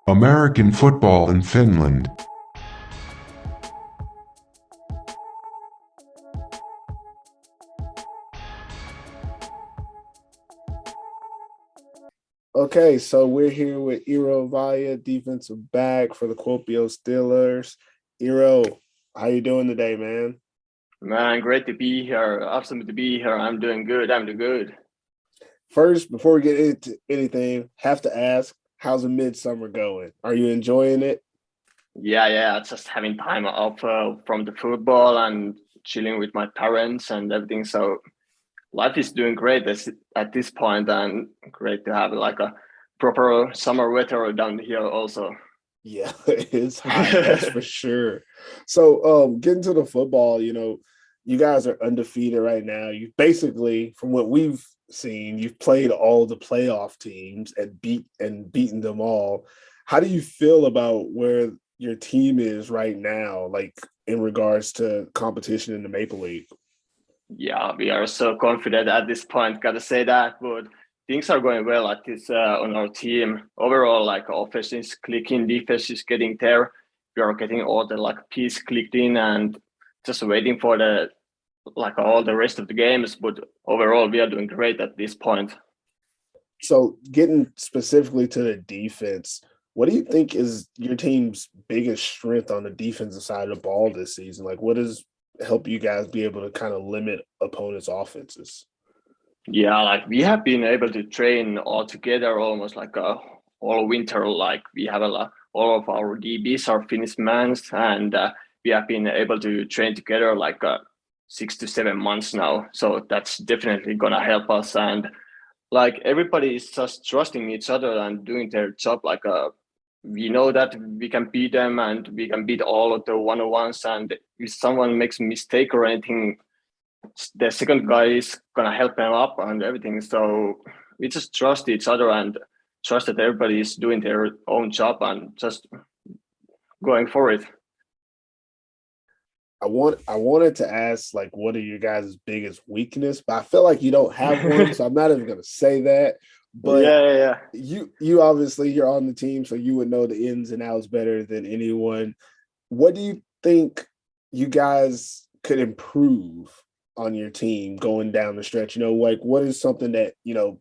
American football in Finland. Okay, so we're here with Eero Vaija, defensive back for the Kuopio Steelers. Eero, how you doing today, man? Man, great to be here. Awesome to be here. I'm doing good. I'm doing good. First, before we get into anything, have to ask, how's the midsummer going? Are you enjoying it? Yeah. Just having time off from the football and chilling with my parents and everything. So life is doing great at this point, and great to have like a proper summer weather down here also. Yeah, it's hot, that's for sure. So, getting to the football, you guys are undefeated right now. You basically, from what we've seen, you've played all the playoff teams and beaten them all. How do you feel about where your team is right now, like in regards to competition in the Maple League? Yeah, we are so confident at this point. Gotta say that, but things are going well at this on our team. Overall, like offense is clicking, defense is getting there. We are getting all the like piece clicked in and just waiting for the like all the rest of the games. But overall, we are doing great at this point. So, getting specifically to the defense, what do you think is your team's biggest strength on the defensive side of the ball this season? Like, what does help you guys be able to kind of limit opponents' offenses? Yeah, like we have been able to train all together almost like all winter. Like we have all of our DBs are Finnish mans, and we have been able to train together like 6 to 7 months now. So that's definitely gonna help us. And like everybody is just trusting each other and doing their job. Like we know that we can beat them and we can beat all of the one-on-ones. And if someone makes a mistake or anything, the second guy is gonna help them up and everything. So we just trust each other and trust that everybody is doing their own job and just going for it. I wanted to ask like what are your guys' biggest weakness, but I feel like you don't have one, so I'm not even gonna say that. But Yeah. you obviously you're on the team, so you would know the ins and outs better than anyone. What do you think you guys could improve on your team going down the stretch? Like what is something that,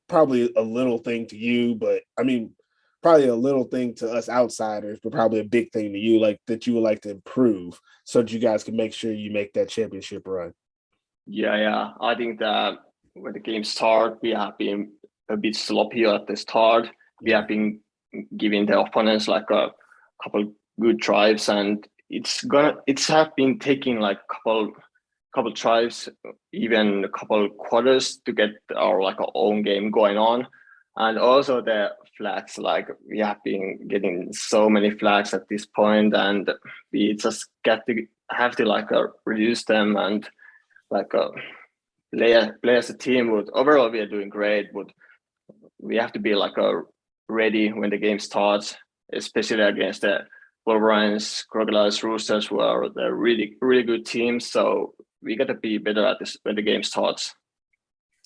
probably a little thing to you, but I mean, probably a little thing to us outsiders, but probably a big thing to you, like that you would like to improve so that you guys can make sure you make that championship run. Yeah. I think that when the game start, we have been a bit sloppy at the start. We Yeah. have been giving the opponents like a couple good drives, and it's have been taking like couple drives, even a couple quarters to get our like our own game going on. And also the flags, like we have been getting so many flags at this point, and we just get to have to like reduce them and like play as a team. But overall, we are doing great. But we have to be like ready when the game starts, especially against the Wolverines, Crocodiles, Roosters, who are the really good teams. So we got to be better at this when the game starts.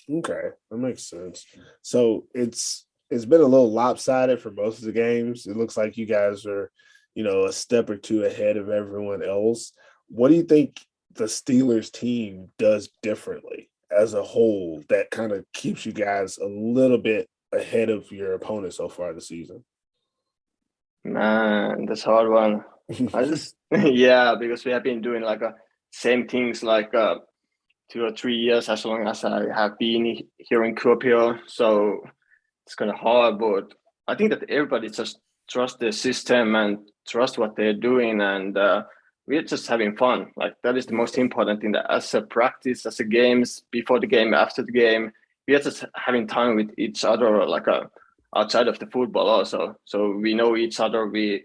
Okay, that makes sense. So it's been a little lopsided for most of the games. It looks like you guys are, a step or two ahead of everyone else. What do you think the Steelers team does differently as a whole that kind of keeps you guys a little bit ahead of your opponent so far this season? Man, that's a hard one. I just yeah, because we have been doing like same things like 2 or 3 years as long as I have been here in Kuopio. So it's kind of hard, but I think that everybody just trust the system and trust what they're doing, and we're just having fun. Like that is the most important thing. That as a practice, as a games, before the game, after the game, we are just having time with each other, like outside of the football also. So we know each other, we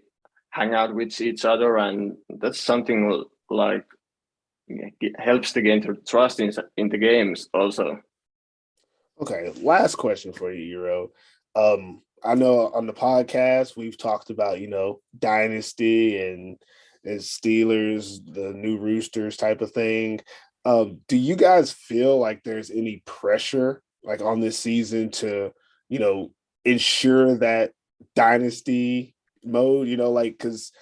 hang out with each other, and that's something like it helps the game to trust in the games also. Okay, last question for you, Euro. I know on the podcast we've talked about, dynasty and Steelers, the new Roosters type of thing. Do you guys feel like there's any pressure like on this season to, you know, ensure that dynasty mode, like because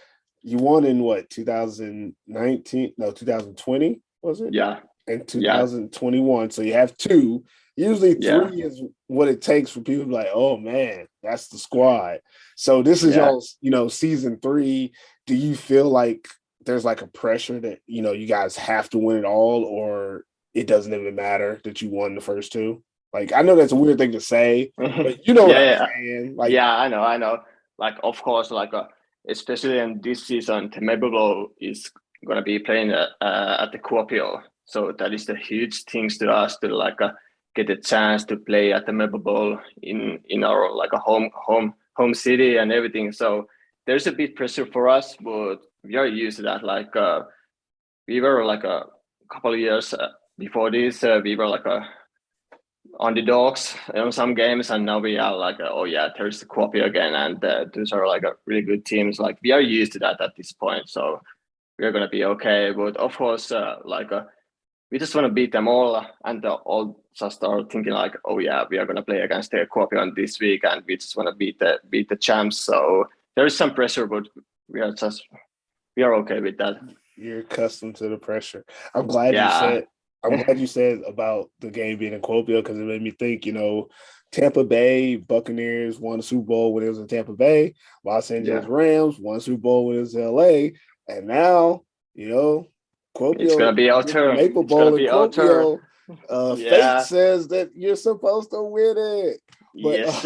you won in what 2019? No, 2020 was it? Yeah. And 2021. So you have two. Usually three is what it takes for people to be like, oh man, that's the squad. So this is y'all's, season 3. Do you feel like there's like a pressure that you guys have to win it all, or it doesn't even matter that you won the first 2? Like, I know that's a weird thing to say, but you know what I'm saying. Like, I know. Like, of course, like especially in this season, the Maple Bowl is gonna be playing at the Kuopio, so that is the huge things to us to like get a chance to play at the Maple Bowl in our like a home city and everything. So there's a bit pressure for us, but we are used to that. Like we were like a couple of years before this, we were like underdogs in some games, and now we are like there's the Kuopio again, and those are like really good teams. Like, we are used to that at this point, so we're gonna be okay. But of course, we just want to beat them all, and all just start thinking like, we are gonna play against the Kuopio this week, and we just want to beat the champs. So there is some pressure, but we are okay with that. You're accustomed to the pressure. I'm glad you said about the game being in Kuopio, because it made me think, Tampa Bay Buccaneers won the Super Bowl when it was in Tampa Bay. Los Angeles Rams won the Super Bowl when it was in LA. And now, Kuopio. It's going to be our turn. Maple Bowl in Kuopio. Fate says that you're supposed to win it. But, yes,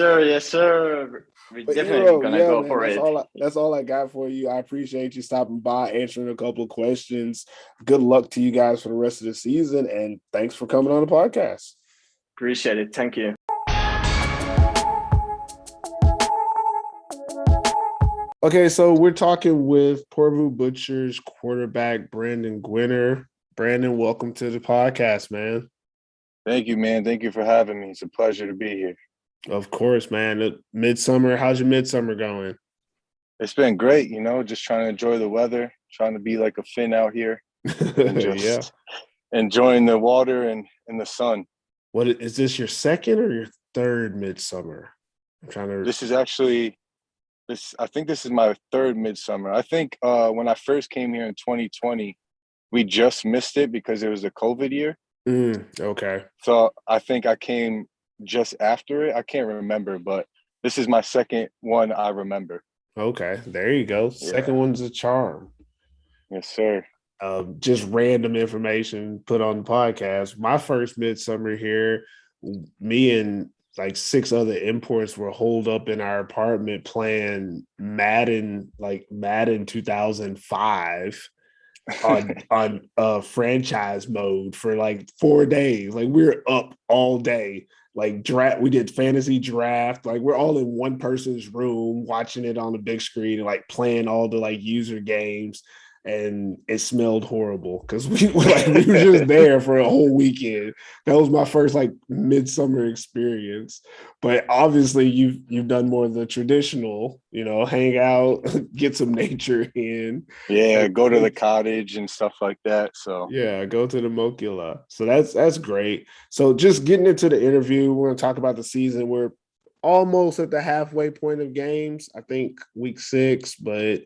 sir. We're definitely going to go for it. That's all I got for you. I appreciate you stopping by, answering a couple of questions. Good luck to you guys for the rest of the season, and thanks for coming on the podcast. Appreciate it. Thank you. Okay, so we're talking with Porvoo Butchers quarterback Brandon Gwinner. Brandon, welcome to the podcast, man. Thank you, man. Thank you for having me. It's a pleasure to be here. Of course, man. Midsummer, how's your midsummer going? It's been great, just trying to enjoy the weather, trying to be like a Finn out here, and just enjoying the water and the sun. What is this, your second or your third midsummer? I'm trying to. This is actually I think this is my third midsummer. I think when I first came here in 2020, we just missed it because it was a COVID year. Okay. So I think I came just after it. I can't remember, but this is my second one I remember. Okay, there you go. Second one's a charm. Yes, sir. Just random information put on the podcast. My first midsummer here, me and like 6 other imports were holed up in our apartment playing Madden 2005 on franchise mode for like 4 days. Like, we were up all day. Like, we did fantasy draft. Like, we're all in one person's room watching it on the big screen and like playing all the like user games. And it smelled horrible because we were just there for a whole weekend. That was my first like midsummer experience. But obviously you've done more of the traditional, hang out, get some nature in. Yeah, go to the cottage and stuff like that. So go to the Mokila. So that's great. So just getting into the interview, we're gonna talk about the season. We're almost at the halfway point of games. I think week 6, but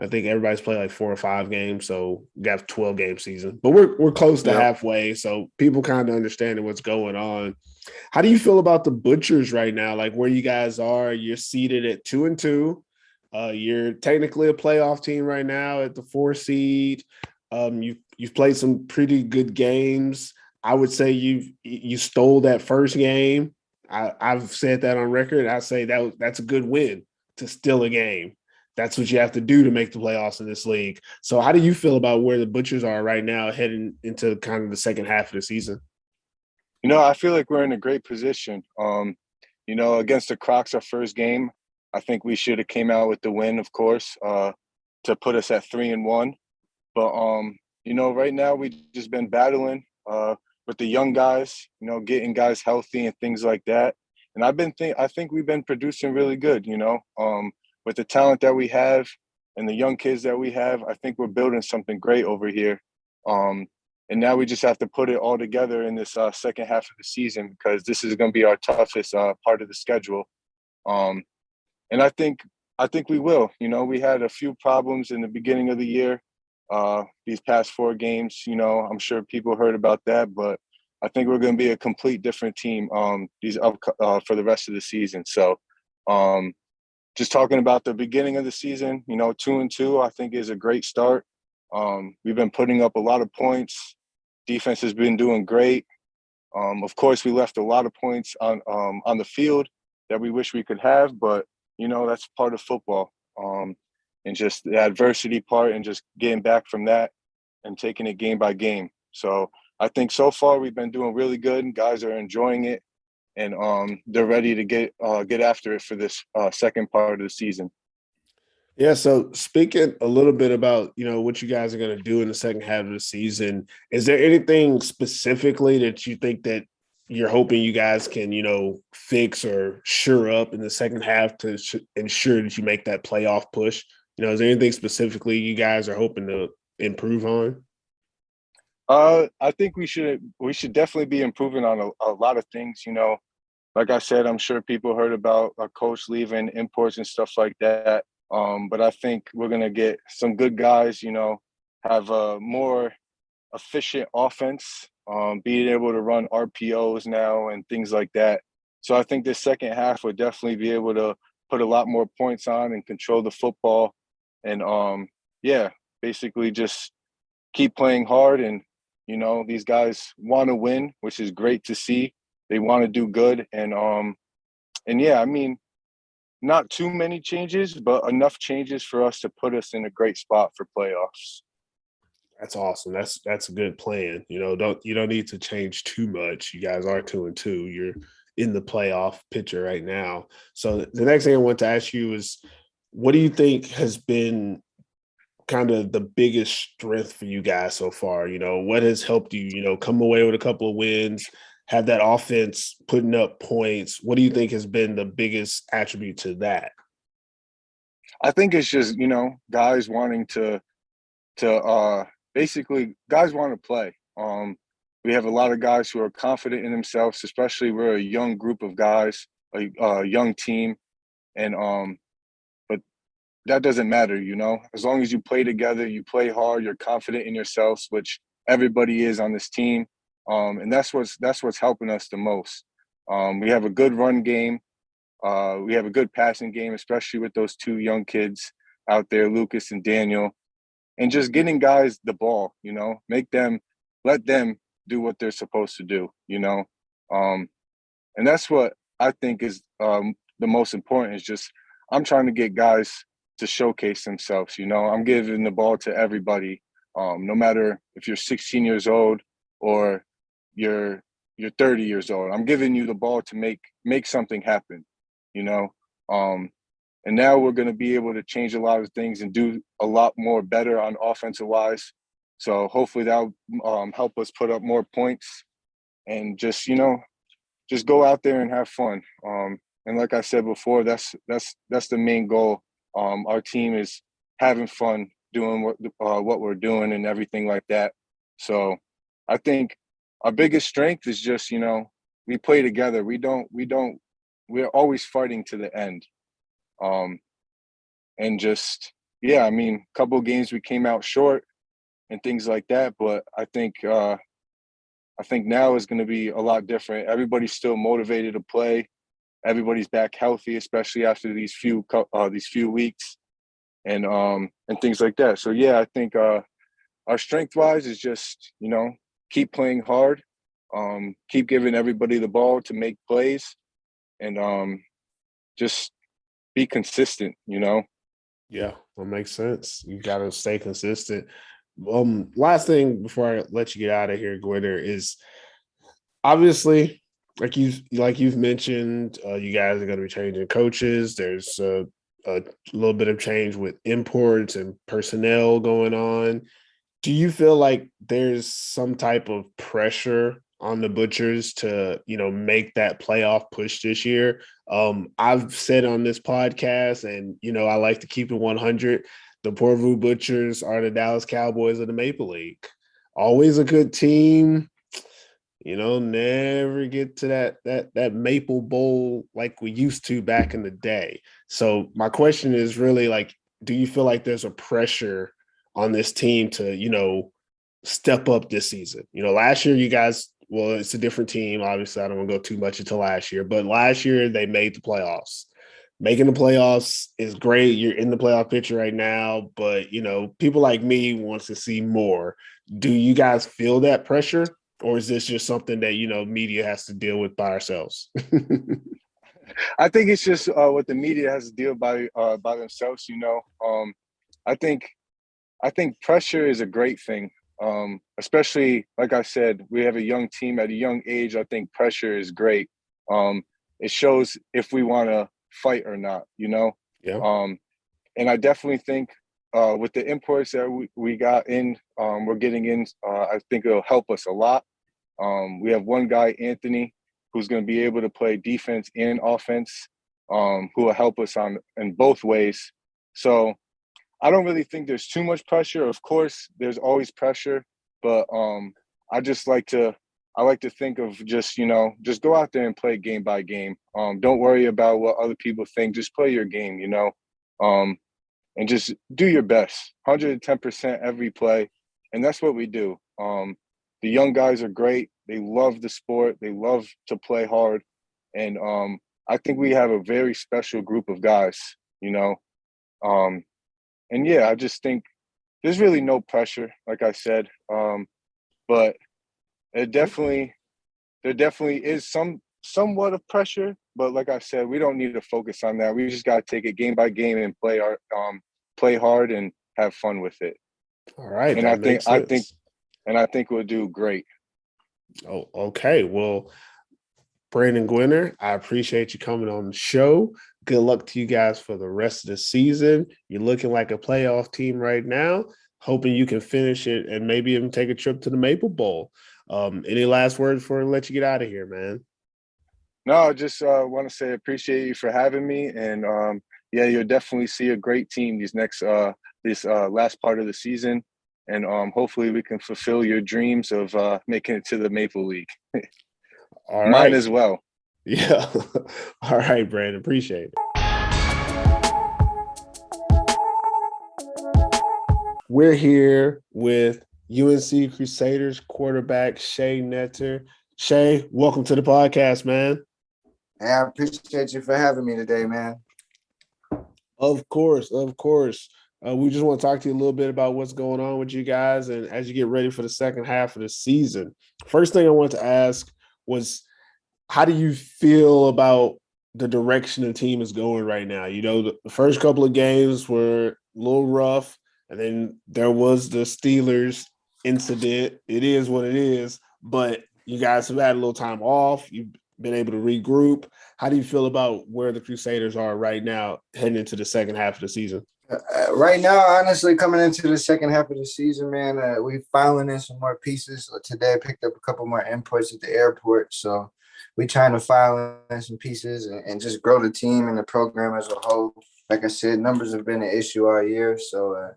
I think everybody's played like 4 or 5 games, so we got a 12-game season. But we're close to halfway, so people kind of understanding what's going on. How do you feel about the Butchers right now? Like, where you guys are? You're seated at 2-2. You're technically a playoff team right now at the 4 seed. You've played some pretty good games. I would say you stole that first game. I've said that on record. I say that's a good win to steal a game. That's what you have to do to make the playoffs in this league. So how do you feel about where the Butchers are right now heading into kind of the second half of the season? I feel like we're in a great position. Against the Crocs, our first game, I think we should have came out with the win, of course, to put us at 3-1. But, right now we've just been battling with the young guys, getting guys healthy and things like that. And I think we've been producing really good, with the talent that we have and the young kids that we have. I think we're building something great over here. And now we just have to put it all together in this second half of the season, because this is going to be our toughest part of the schedule. And I think I think we will. You know, we had a few problems in the beginning of the year. These past 4 games, you know, I'm sure people heard about that, but I think we're going to be a complete different team for the rest of the season. So just talking about the beginning of the season, you know, 2-2, I think is a great start. We've been putting up a lot of points. Defense has been doing great. Of course, we left a lot of points on the field that we wish we could have, but, you know, that's part of football. And just the adversity part and just getting back from that and taking it game by game. So I think so far we've been doing really good and guys are enjoying it, and they're ready to get after it for this second part of the season. Yeah, so speaking a little bit about, you know, what you guys are going to do in the second half of the season, is there anything specifically that you think that you're hoping you guys can, you know, fix or shore up in the second half to ensure that you make that playoff push? You know, is there anything specifically you guys are hoping to improve on? I think we should definitely be improving on a lot of things. You know, like I said, I'm sure people heard about our coach leaving, imports and stuff like that. But I think we're gonna get some good guys. You know, have a more efficient offense, being able to run RPOs now and things like that. So I think this second half will definitely be able to put a lot more points on and control the football. And yeah, basically just keep playing hard. And, you know, these guys want to win, which is great to see. They want to do good. And yeah, I mean, not too many changes, but enough changes for us to put us in a great spot for playoffs. That's awesome. That's a good plan. You know, you don't need to change too much. You guys are 2-2. You're in the playoff picture right now. So the next thing I want to ask you is, what do you think has been kind of the biggest strength for you guys so far? You know, what has helped you, you know, come away with a couple of wins, have that offense putting up points? What do you think has been the biggest attribute to that? I think it's just, you know, guys wanting to basically guys want to play. We have a lot of guys who are confident in themselves, especially we're a young group of guys, a young team. And but that doesn't matter, you know, as long as you play together, you play hard, you're confident in yourselves, which everybody is on this team. And that's what's helping us the most. We have a good run game. We have a good passing game, especially with those 2 young kids out there, Lucas and Daniel, and just getting guys the ball, you know, let them do what they're supposed to do, you know. And that's what I think is the most important, is just I'm trying to get guys to showcase themselves, you know. I'm giving the ball to everybody, no matter if you're 16 years old or you're 30 years old. I'm giving you the ball to make something happen, you know. And now we're going to be able to change a lot of things and do a lot more better on offensive wise. So hopefully that'll help us put up more points and just, you know, just go out there and have fun. And like I said before, that's the main goal. Our team is having fun doing what we're doing and everything like that. So I think our biggest strength is just, you know, we play together. We're always fighting to the end. And just, yeah, I mean, a couple of games we came out short and things like that, but I think now is going to be a lot different. Everybody's still motivated to play. Everybody's back healthy, especially after these few weeks and things like that. So yeah, I think our strength wise is just, you know, keep playing hard, keep giving everybody the ball to make plays, and just be consistent, you know. Yeah, that makes sense. You got to stay consistent. Last thing before I let you get out of here, Gwinner, is obviously like you've mentioned, you guys are going to be changing coaches. There's a little bit of change with imports and personnel going on. Do you feel like there's some type of pressure on the Butchers to, you know, make that playoff push this year? I've said on this podcast, and, you know, I like to keep it 100. The Porvoo Butchers are the Dallas Cowboys of the Maple League. Always a good team. Never get to that Maple Bowl like we used to back in the day. So my question is really like, do you feel like there's a pressure on this team to, step up this season? Last year you guys, well, it's a different team. Obviously, I don't want to go too much into last year, but last year they made the playoffs. Making the playoffs is great. You're in the playoff picture right now, but people like me wants to see more. Do you guys feel that pressure? Or is this just something that, media has to deal with by ourselves? I think it's just what the media has to deal by themselves. I think pressure is a great thing. Especially, like I said, we have a young team at a young age. I think pressure is great. It shows if we want to fight or not, Yeah. And I definitely think with the imports that we got in, we're getting in, I think it'll help us a lot. We have one guy, Anthony, who's going to be able to play defense and offense, who will help us in both ways. So I don't really think there's too much pressure. Of course, there's always pressure, but I like to think of just go out there and play game by game. Don't worry about what other people think. Just play your game, and just do your best, 110% every play, and that's what we do. The young guys are great. They love the sport. They love to play hard, and I think we have a very special group of guys, and yeah, I just think there's really no pressure, like I said, but there definitely is somewhat of pressure. But like I said, we don't need to focus on that. We just got to take it game by game and play hard and have fun with it. All right, and that makes sense. I think we'll do great. Oh, okay. Well, Brandon Gwinner, I appreciate you coming on the show. Good luck to you guys for the rest of the season. You're looking like a playoff team right now. Hoping you can finish it and maybe even take a trip to the Maple Bowl. Any last words before I let you get out of here, man? No, I just want to say appreciate you for having me. And yeah, you'll definitely see a great team this last part of the season. And hopefully we can fulfill your dreams of making it to the Maple League. All Mine right. as well. Yeah. All right, Brandon. Appreciate it. We're here with UNC Crusaders quarterback Shay Netter. Shay, welcome to the podcast, man. Hey, I appreciate you for having me today, man. Of course. We just want to talk to you a little bit about what's going on with you guys and as you get ready for the second half of the season. First thing I want to ask was, how do you feel about the direction the team is going right now? The first couple of games were a little rough, and then there was the Steelers incident. It is what it is, but you guys have had a little time off. You've been able to regroup. How do you feel about where the Crusaders are right now heading into the second half of the season? Right now, honestly, coming into the second half of the season, man, we filing in some more pieces. Today, I picked up a couple more inputs at the airport, so we trying to file in some pieces and just grow the team and the program as a whole. Like I said, numbers have been an issue all year, so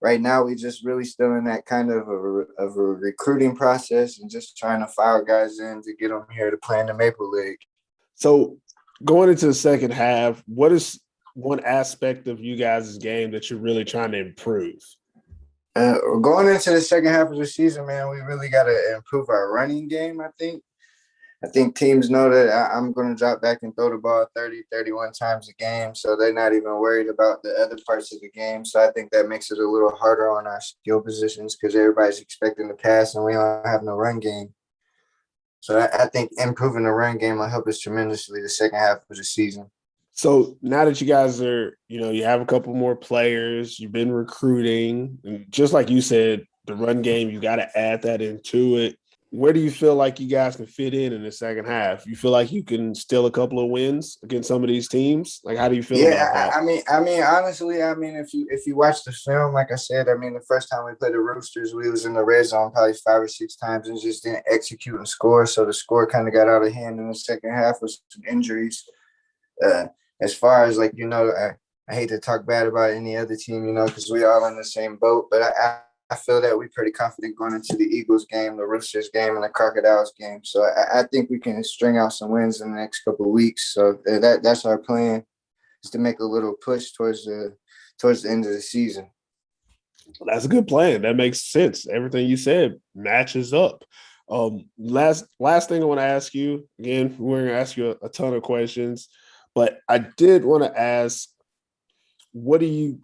right now we just really still in that kind of a recruiting process and just trying to file guys in to get them here to play in the Maple League. So going into the second half, what is one aspect of you guys' game that you're really trying to improve? Going into the second half of the season, man, we really got to improve our running game, I think. I think teams know that I'm going to drop back and throw the ball 30, 31 times a game, so they're not even worried about the other parts of the game. So I think that makes it a little harder on our skill positions because everybody's expecting to pass and we don't have no run game. So I think improving the run game will help us tremendously the second half of the season. So now that you guys are, you have a couple more players, you've been recruiting, and just like you said, the run game, you got to add that into it. Where do you feel like you guys can fit in the second half? You feel like you can steal a couple of wins against some of these teams? Like, how do you feel about that? I mean, honestly, if you watch the film, like I said, the first time we played the Roosters, we was in the red zone probably 5 or 6 times and just didn't execute and score. So the score kind of got out of hand in the second half with some injuries. As far as I hate to talk bad about any other team, because we all in the same boat. But I feel that we're pretty confident going into the Eagles game, the Roosters game, and the Crocodiles game. So I think we can string out some wins in the next couple of weeks. So that's our plan, is to make a little push towards the end of the season. That's a good plan. That makes sense. Everything you said matches up. Last thing I want to ask you, again, we're going to ask you a ton of questions, but I did want to ask, what do you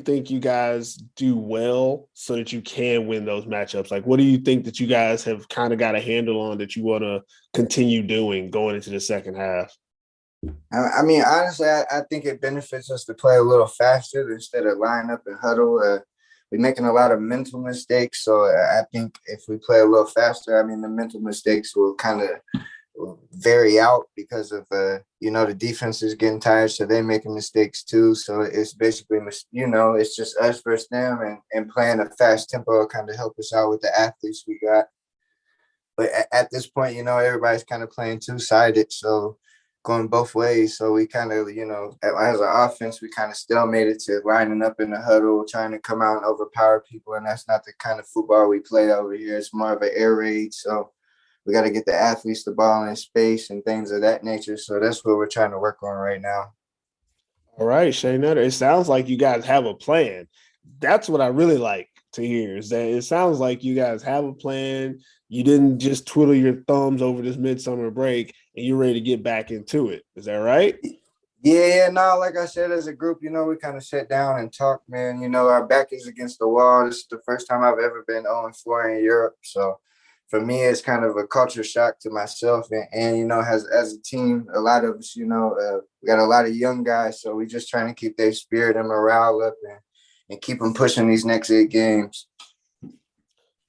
think you guys do well so that you can win those matchups? Like, what do you think that you guys have kind of got a handle on that you want to continue doing going into the second half? I mean, honestly, I think it benefits us to play a little faster instead of line up and huddle. We're making a lot of mental mistakes. So I think if we play a little faster, I mean, the mental mistakes will kind of vary out because of, the defense is getting tired. So they're making mistakes too. So it's basically, it's just us versus them, and playing a fast tempo will kind of help us out with the athletes we got. But at this point, everybody's kind of playing two-sided. So going both ways. So we kind of, as an offense, we kind of stalemated to lining up in the huddle, trying to come out and overpower people. And that's not the kind of football we play over here. It's more of an air raid. So we got to get the athletes the ball in space and things of that nature. So that's what we're trying to work on right now. All right, Shay Nutter, it sounds like you guys have a plan. That's what I really like to hear, is that it sounds like you guys have a plan. You didn't just twiddle your thumbs over this midsummer break and you're ready to get back into it. Is that right? Yeah, no, like I said, as a group, we kind of sat down and talked, man. Our back is against the wall. This is the first time I've ever been 0-4 in Europe. So for me, it's kind of a culture shock to myself. And as a team, a lot of us, we got a lot of young guys. So we're just trying to keep their spirit and morale up and keep them pushing these next 8 games.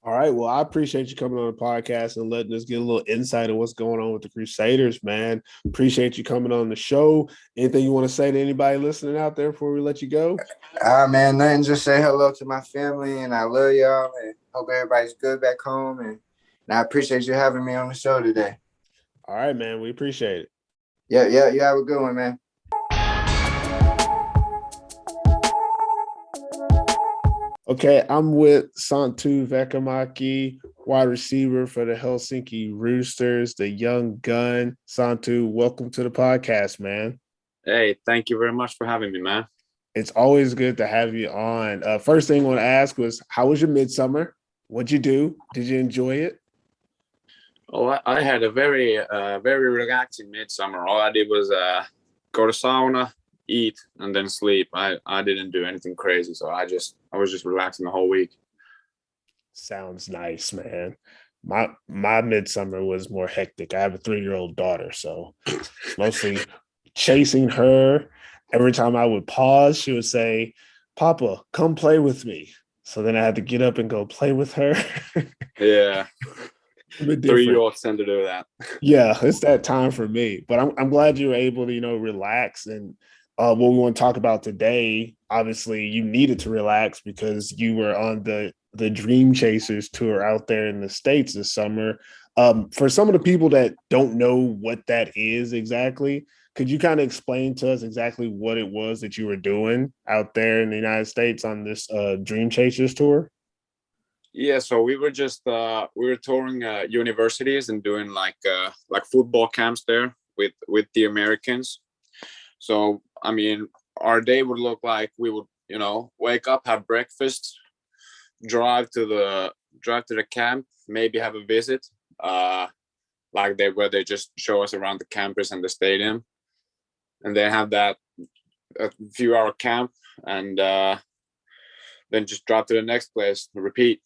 All right. Well, I appreciate you coming on the podcast and letting us get a little insight on what's going on with the Crusaders, man. Appreciate you coming on the show. Anything you want to say to anybody listening out there before we let you go? Man, nothing. Just say hello to my family, and I love y'all, and hope everybody's good back home. And I appreciate you having me on the show today. All right, man. We appreciate it. Yeah. You have a good one, man. Okay, I'm with Santtu Vehkomäki, wide receiver for the Helsinki Roosters, the young gun. Santtu, welcome to the podcast, man. Hey, thank you very much for having me, man. It's always good to have you on. First thing I want to ask was, how was your midsummer? What'd you do? Did you enjoy it? Oh, I had a very relaxing midsummer. All I did was go to sauna, eat, and then sleep. I didn't do anything crazy, so I was just relaxing the whole week. Sounds nice, man. My midsummer was more hectic. I have a 3-year-old daughter, so mostly chasing her. Every time I would pause, she would say, "Papa, come play with me." So then I had to get up and go play with her. Yeah. 3-year-olds tend to do that. Yeah, it's that time for me. But I'm glad you were able to, relax. And what we want to talk about today, obviously you needed to relax because you were on the Dream Chasers tour out there in the States this summer. For some of the people that don't know what that is exactly, could you kind of explain to us exactly what it was that you were doing out there in the United States on this Dream Chasers tour? Yeah, so we were just we were touring universities and doing like football camps there with the Americans. So I mean, our day would look like we would wake up, have breakfast, drive to the camp, maybe have a visit, where they just show us around the campus and the stadium, and then have that a few hour camp, and then just drop to the next place, repeat.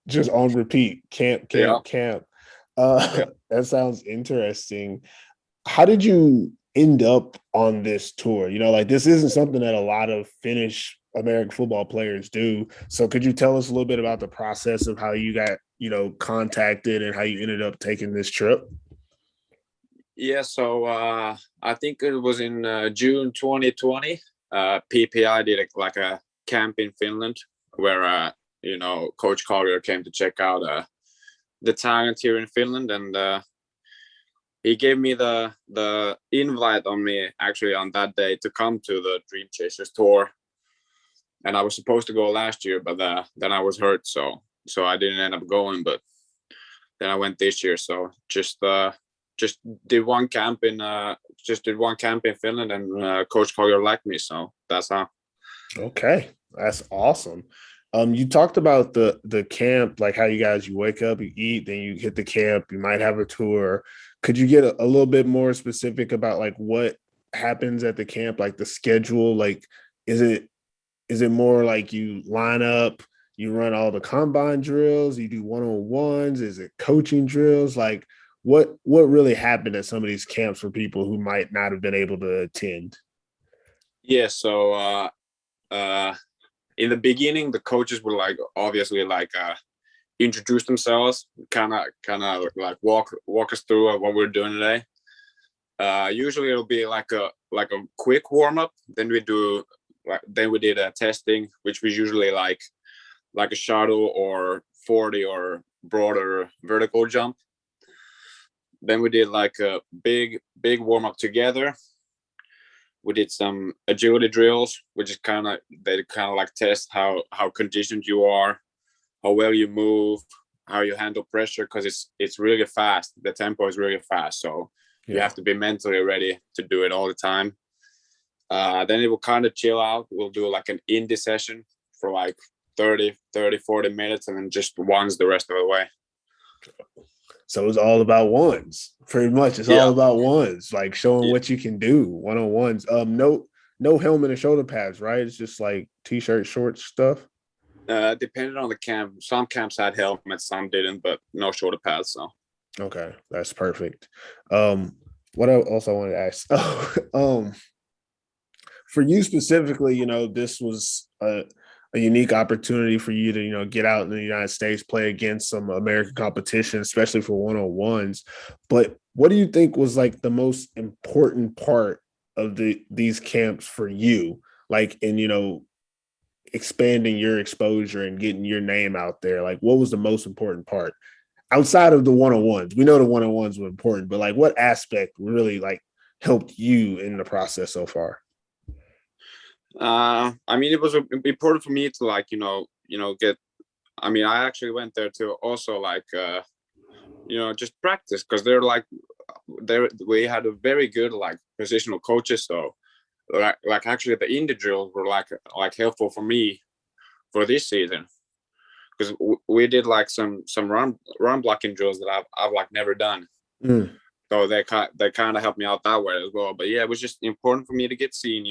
Just on repeat, camp. That sounds interesting. How did you end up on this tour? This isn't something that a lot of Finnish American football players do. So could you tell us a little bit about the process of how you got, contacted and how you ended up taking this trip? Yeah, so I think it was in June 2020. PPI did a camp in Finland where Coach Collier came to check out the talent here in Finland, and he gave me the invite on me actually on that day to come to the Dream Chasers tour. and I was supposed to go last year, but then I was hurt, so I didn't end up going. But then I went this year, so just did one camp in Finland, and Coach Collier liked me, so that's how. Okay, that's awesome. You talked about the camp, like how you wake up, you eat, then you hit the camp, you might have a tour. Could you get a little bit more specific about like what happens at the camp, like the schedule? Like, is it more like you line up, you run all the combine drills, you do one-on-ones? Is it coaching drills? Like what really happened at some of these camps for people who might not have been able to attend? Yeah, so in the beginning, the coaches would like obviously like introduce themselves, kind of like walk us through what we're doing today. Usually it'll be like a quick warm up. Then we did a testing, which was usually like a shuttle or 40 or broader vertical jump. Then we did like a big warm up together. We did some agility drills, which is they like test how conditioned you are, how well you move, how you handle pressure, because it's really fast. The tempo is really fast, so you have to be mentally ready to do it all the time. Then it will kind of chill out. We'll do like an indie session for like 30, 40 minutes, and then just ones the rest of the way. So it's all about ones, pretty much. It's all about ones, like showing what you can do, one-on-ones. No helmet and shoulder pads, right? It's just like t-shirt, shorts stuff. Depending on the camp, some camps had helmets, some didn't, but no shoulder pads. So okay, that's perfect. What else I wanted to ask? For you specifically, this was a unique opportunity for you to, get out in the United States, play against some American competition, especially for one-on-ones. But what do you think was like the most important part of these camps for you? Like in, expanding your exposure and getting your name out there? Like what was the most important part outside of the one-on-ones? We know the one-on-ones were important, but like what aspect really like helped you in the process so far? I mean, it was important for me to like, get, I mean, I actually went there to also like, just practice, because we had a very good like positional coaches. So like actually the indie drills were like helpful for me for this season, because we did like some run blocking drills that I've like never done. So they kind of helped me out that way as well. But yeah, it was just important for me to get seen,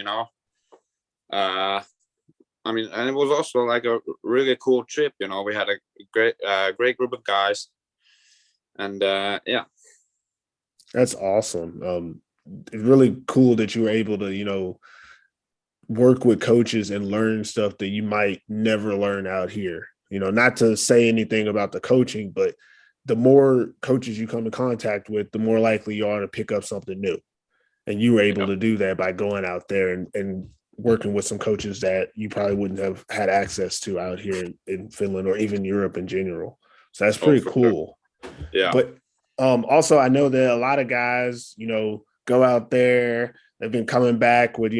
I mean, and it was also like a really cool trip. We had a great group of guys, and yeah, that's awesome. It's really cool that you were able to, work with coaches and learn stuff that you might never learn out here. Not to say anything about the coaching, but the more coaches you come in contact with, the more likely you are to pick up something new. And you were able to do that by going out there and working with some coaches that you probably wouldn't have had access to out here in Finland or even Europe in general. So that's pretty cool. Sure. Yeah. But also I know that a lot of guys, go out there, they've been coming back with,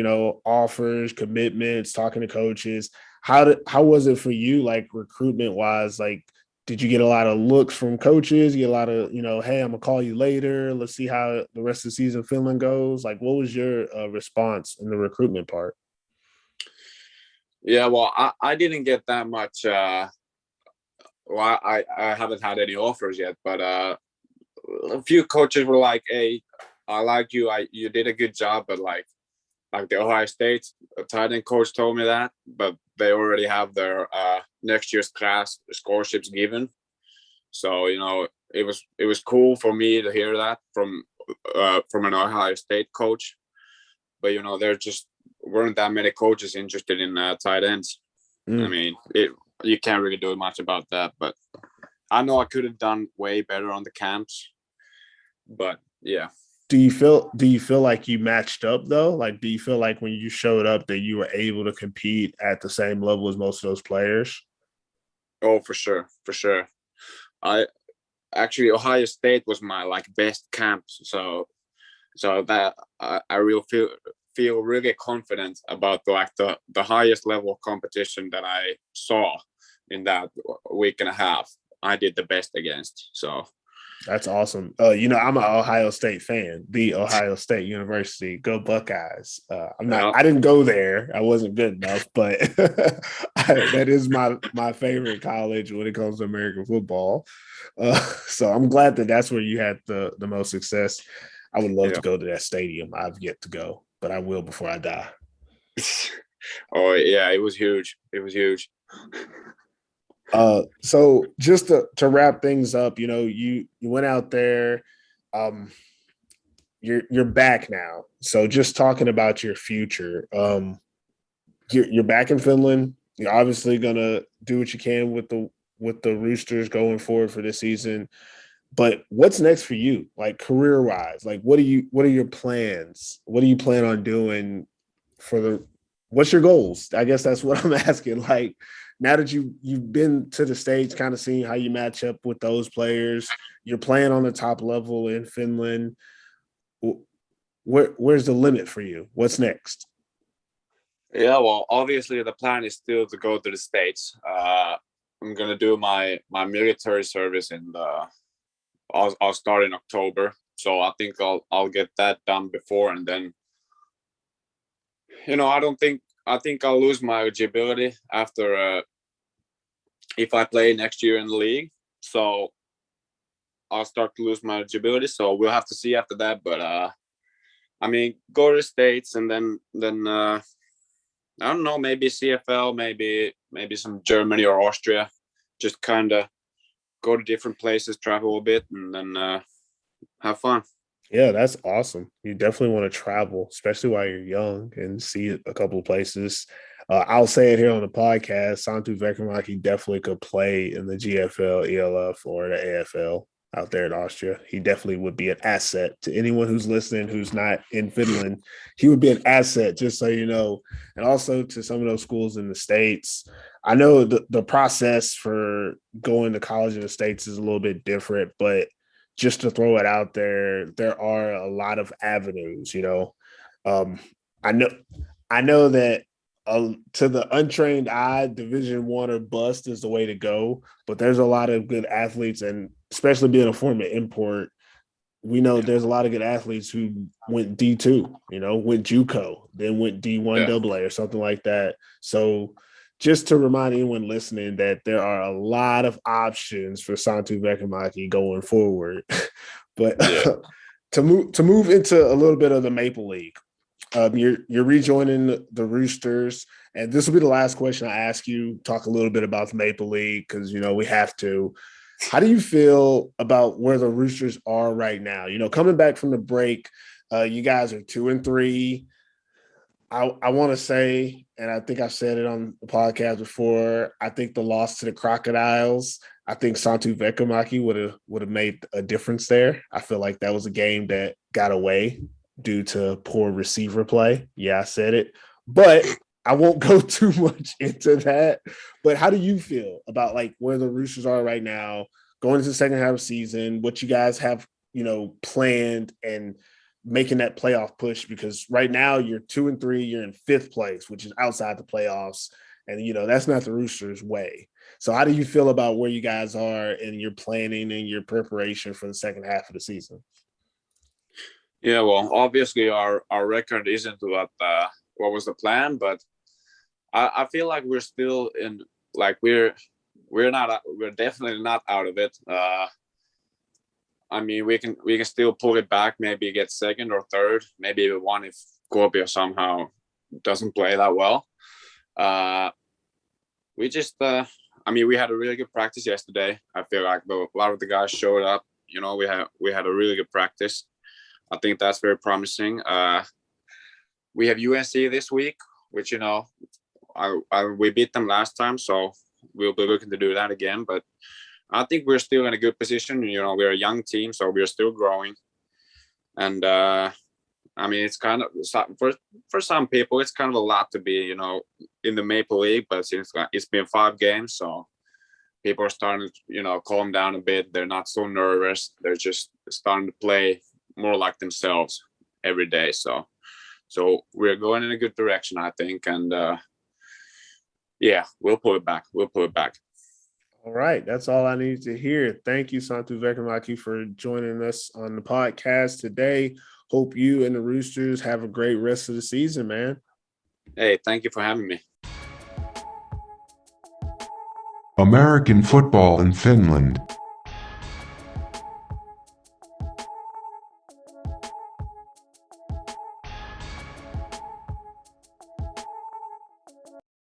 offers, commitments, talking to coaches. How was it for you, like recruitment wise? Like, did you get a lot of looks from coaches? You get a lot of, hey, I'm gonna call you later. Let's see how the rest of the season Finland goes. Like, what was your response in the recruitment part? Yeah, well, I didn't get that much. I haven't had any offers yet, but a few coaches were like, "Hey, I like you. You did a good job," but like the Ohio State tight end coach told me that, but they already have their next year's class scholarships given. So it was cool for me to hear that from an Ohio State coach, but there just weren't that many coaches interested in tight ends. I mean, you can't really do much about that, but I know I could have done way better on the camps, but yeah. Do you feel like you matched up though? Like, do you feel like when you showed up that you were able to compete at the same level as most of those players? Oh, for sure. Ohio State was my like best camp, so that I really feel really confident about the highest level of competition that I saw in that week and a half. I did the best against. So that's awesome. I'm an Ohio State fan, the Ohio State University. Go Buckeyes. I didn't go there. I wasn't good enough, but that is my favorite college when it comes to American football. So I'm glad that's where you had the most success. I would love to go to that stadium. I've yet to go, but I will before I die. Oh yeah, it was huge. It was huge. So just to wrap things up, you went out there, you're back now. So just talking about your future, you're back in Finland. You're obviously gonna do what you can with the Roosters going forward for this season. But what's next for you, like career wise? Like, what are your plans? What do you plan on doing what's your goals? I guess that's what I'm asking. Like, now that you've been to the States, kind of seeing how you match up with those players, you're playing on the top level in Finland. Where's the limit for you? What's next? Yeah, well, obviously the plan is still to go to the States. I'm gonna do my military service I'll start in October. So I think I'll get that done before, and then I think I'll lose my eligibility after if I play next year in the league. So I'll start to lose my eligibility. So we'll have to see after that. But go to the States, and then I don't know, maybe CFL, maybe some Germany or Austria. Just kind of go to different places, travel a bit, and then have fun. Yeah, that's awesome. You definitely want to travel, especially while you're young, and see a couple of places. I'll say it here on the podcast. Santtu Vehkomäki definitely could play in the GFL, ELF, or the AFL out there in Austria. He definitely would be an asset to anyone who's listening who's not in Finland. He would be an asset, just so you know. And also to some of those schools in the States. I know the process for going to college in the States is a little bit different, but just to throw it out there, there are a lot of avenues, I know that to the untrained eye, Division I or bust is the way to go, but there's a lot of good athletes, and especially being a former import, we know there's a lot of good athletes who went D2, went JUCO, then went D1 AA or something like that. So just to remind anyone listening that there are a lot of options for Santtu Vehkomäki going forward. But to move into a little bit of the Maple League, you're rejoining the Roosters, and this will be the last question I ask you. Talk a little bit about the Maple League, because we have to. How do you feel about where the Roosters are right now? Coming back from the break, you guys are 2-3. I want to say, and I think I've said it on the podcast before, I think the loss to the Crocodiles, I think Santtu Vehkomäki would have made a difference there. I feel like that was a game that got away due to poor receiver play. Yeah, I said it. But I won't go too much into that. But how do you feel about where the Roosters are right now, going into the second half of the season, what you guys have, planned, and making that playoff push? Because right now you're 2-3, you're in 5th place, which is outside the playoffs. And, that's not the Roosters' way. So how do you feel about where you guys are in your planning and your preparation for the second half of the season? Yeah, well, obviously our record isn't what was the plan, but I feel like we're still in, we're definitely not out of it. We can still pull it back, maybe get 2nd or 3rd, maybe even 1 if Kuopio somehow doesn't play that well. We just, we had a really good practice yesterday. I feel like a lot of the guys showed up. We had a really good practice. I think that's very promising. We have UNC this week, which we beat them last time, so we'll be looking to do that again. But I think we're still in a good position. We're a young team, so we're still growing. And it's kind of, for some people, it's kind of a lot to be, in the Maple League. But since it's been 5 games, so people are starting to, calm down a bit. They're not so nervous. They're just starting to play more like themselves every day. So So we're going in a good direction, I think, and yeah, we'll pull it back. We'll pull it back. All right, that's all I need to hear. Thank you, Santtu Vehkomäki, for joining us on the podcast today. Hope you and the Roosters have a great rest of the season, man. Hey, thank you for having me. American football in Finland.